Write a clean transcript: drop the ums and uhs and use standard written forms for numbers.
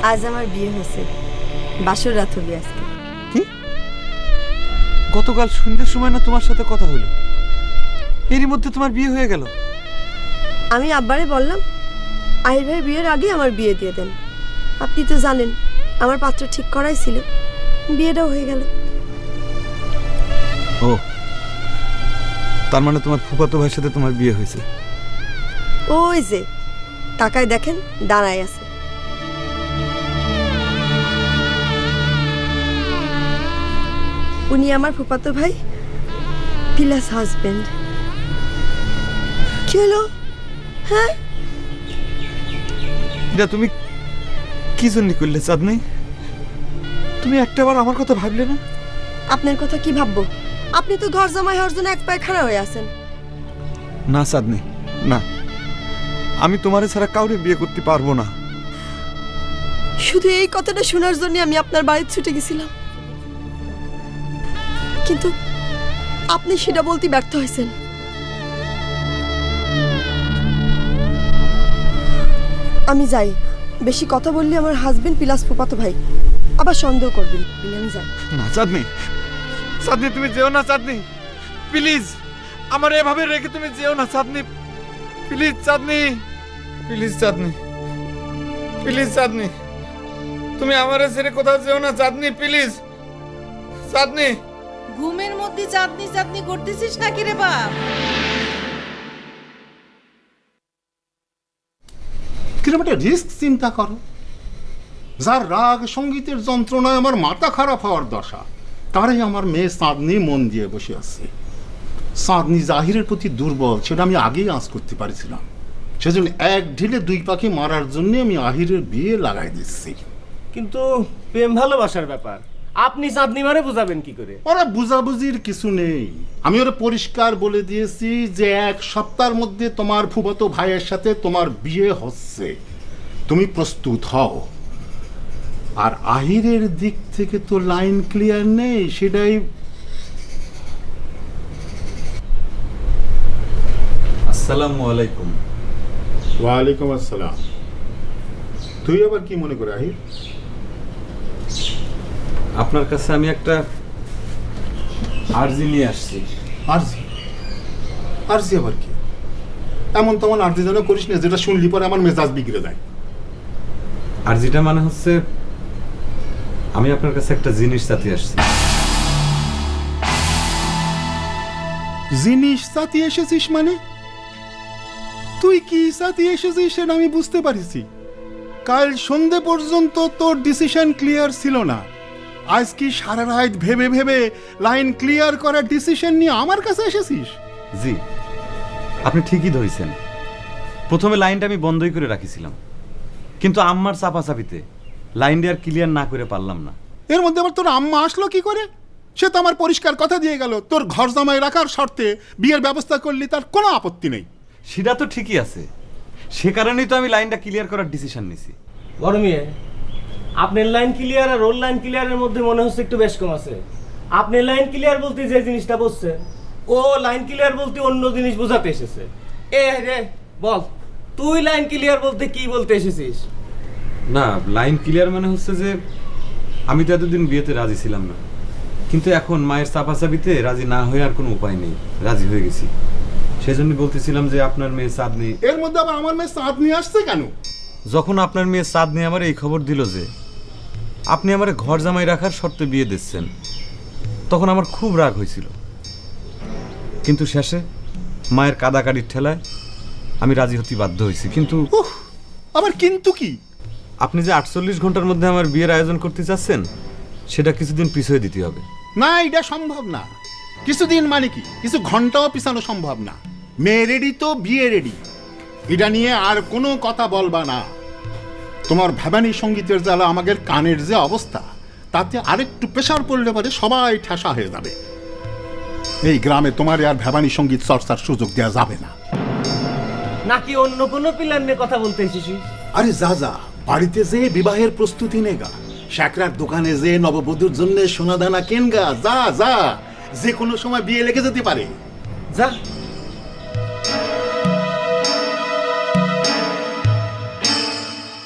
আজ আমার বিয়ে হয়েছে, বাসর রাত হবে আজকে। কি? গতকাল সন্ধ্যের সময় না তোমার সাথে কথা হলো, এরই মধ্যে তোমার বিয়ে হয়ে গেল? আমি আব্বারে বললাম আহির ভাই বিয়ের আগে আমার বিয়ে দিয়ে দেন। আপনি তো জানেন আমার পাত্র ঠিক করাই ছিল, বিয়েটাও হয়ে গেল। ও, তার মানে তোমার ফুফাতো ভাইয়ের সাথে তোমার বিয়ে হয়েছে? ওই যে তাকায় দেখেন দাঁড়ায় আছে। উনি আমার ফুফাতো ভাই প্লাস হাজবেন্ড। কি হলো? হ্যাঁ, এটা তুমি কি জন্য করলে চাঁদনি? তুমি একটাবার আমার কথা ভাবলে না? আপনার কথা কি ভাববো? আপনি তো ঘর জামাই হওয়ার জন্য এক পায়ে খাড়া হয়ে আছেন। না চাঁদনি, না, আমি তোমারে ছাড়া কাউরে বিয়ে করতে পারবো না। শুধু এই কথাটা শোনার জন্য আমি আপনার বাড়িতে ছুটে গেছিলাম, কিন্তু আপনি সেটা বলতে ব্যর্থ হয়েছেন। আমি যাই, বেশি কথা বললে আমার হাজবেন্ড প্লাস ফুফাতো ভাই আবার সন্দেহ করবেন। আমি যাই। না চাঁদনি, চাঁদনি তুমি যেও না চাঁদনি, প্লিজ আমার এভাবে রেখে তুমি যেও না Chandni, please Chandni, please Chandni, please Chandni, তুমি আমারে ছেড়ে কোথাও যেও না চাঁদনি, প্লিজ চাঁদনি। ঘুমের মধ্যে চাঁদনি চাঁদনি করতেছিস নাকি রে বাপ? কিরকম একটা রিস্ক চিন্তা করো। যার রাগ সঙ্গীতের যন্ত্রণায় আমার মাথা খারাপ হওয়ার দশা, তারাই আমার মেয়ে চাঁদনি মন দিয়ে বসে আছে। চাঁদনি জাহিরের প্রতি দুর্বল, সেটা আমি আগেই আঁচ করতে পারছিলাম। সেজন্য এক ঢিলে দুই পাখি মারার জন্য আমি আহিরের বিয়ে লাগাই দিচ্ছি। কিন্তু প্রেম ভালোবাসার ব্যাপার, আপনি চাঁদনি মারে বুঝাবেন কি করে? ওরা বুঝাবুঝির কিছু নেই। আমি ওরা পরিষ্কার বলে দিয়েছি যে এক সপ্তাহের মধ্যে তোমার ফুফাতো ভাইয়ের সাথে তোমার বিয়ে হচ্ছে, তুমি প্রস্তুত হও। আর আহিরের দিক থেকে তো লাইন ক্লিয়ার নেই, সেটাই। আসসালামু আলাইকুম। ওয়ালাইকুম আসসালাম। তুই আবার কি মনে করে আহির? আপনার কাছে আমি একটা আরজি নিয়ে আসছি। আরজি? আরজি আবার কি? এমন তেমন আরজি যেন করিস না যেটা শুনলি পরে আমার মেজাজ বিগড়ে যায়। আরজিটা মানে হচ্ছে আমি আপনার কাছে একটা জিনিস চাইতে আসছি। জিনিস সাথে এসেছিস মানে? তুই কি সাথে এসেছিস সেটা আমি বুঝতে পারিছি। কাল সন্ধে পর্যন্ত তোর ডিসিশন ক্লিয়ার ছিল না, আজ কি সারা রাত ভেবে ভেবে লাইন ক্লিয়ার করার ডিসিশন নিয়ে আমার কাছে এসেছিস? জি, আপনি ঠিকই ধরেছেন। প্রথমে লাইনটা আমি বন্ধই করে রাখিছিলাম, কিন্তু আম্মার চাপাচাপিতে লাইনটা আর ক্লিয়ার না করে পারলাম না। এর মধ্যে আবার তোর আম্মা আসলো কি করে? সে তো আমার পরিষ্কার কথা দিয়ে গেল, তোর ঘর জামাই রাখার শর্তে বিয়ের ব্যবস্থা করলি, তার কোনো আপত্তি নেই। সেটা তো ঠিকই আছে, সে কারণেই তো আমি লাইনটা ক্লিয়ার করার ডিসিশন নিছি। বড় মেয়ে, আপনার লাইন ক্লিয়ার আর ওর লাইন ক্লিয়ারের মধ্যে মনে হচ্ছে একটু বেশ কম আছে। আপনি লাইন ক্লিয়ার বলতে যে জিনিসটা বলছেন, ও লাইন ক্লিয়ার বলতে অন্য জিনিস বোঝাতে এসেছে। এ রে বল, তুই লাইন ক্লিয়ার বলতে কি বলতে এসেছিস? না, লাইন ক্লিয়ার মানে হচ্ছে যে আমি তো এতদিন বিয়েতে রাজি ছিলাম না, কিন্তু এখন মায়ের চাপাচাপিতে রাজি না হয়ে আর কোনো উপায় নেই, রাজি হয়ে গেছি। সেজন্য বলতেছিলাম যে আপনার মেয়ে চাঁদনি। এর মধ্যে আবার আমার মেয়ে চাঁদনি আসছে কেন? যখন আপনার মেয়ে চাঁদনি আমার এই খবর দিল যে আপনি আমার ঘর জামাই রাখার শর্তে বিয়ে দিচ্ছেন, তখন আমার খুব রাগ হয়েছিল, কিন্তু শেষে মায়ের কাদাকাড়ির ঠেলায় আমি রাজি হতে বাধ্য হয়েছি। কিন্তু আবার কিন্তু কি? আপনি যে 48 ঘন্টার মধ্যে আমার বিয়ের আয়োজন করতে চাচ্ছেন, সেটা কিছুদিন পিছিয়ে দিতে হবে। না, এটা সম্ভব না। কিছুদিন মানে কি, কিছু ঘন্টাও পিছানো সম্ভব না। মেয়ে রেডি তো বিয়ে রেডি, এটা নিয়ে আর কোনো কথা বলবা না। তোমার ভ্যাবানি সঙ্গীতের জ্বালা আমাদের কানের যে অবস্থা, তাতে আরেকটু প্রেশার পড়লে পরে সবাই ঠাসা হয়ে যাবে। এই গ্রামে তোমার আর ভ্যাবানি সঙ্গীত চর্চার সুযোগ দেওয়া যাবে না। নাকি অন্য কোনো প্ল্যান নিয়ে কথা বলতে এসেছিস? আরে যা যা, বাড়িতে যে বিবাহের প্রস্তুতি নেগা, শ্যাকরার দোকানে যে নববধূর জন্য সোনাদানা কেনগা, যা যা, যে কোনো সময় বিয়ে লেগে যেতে পারে। যা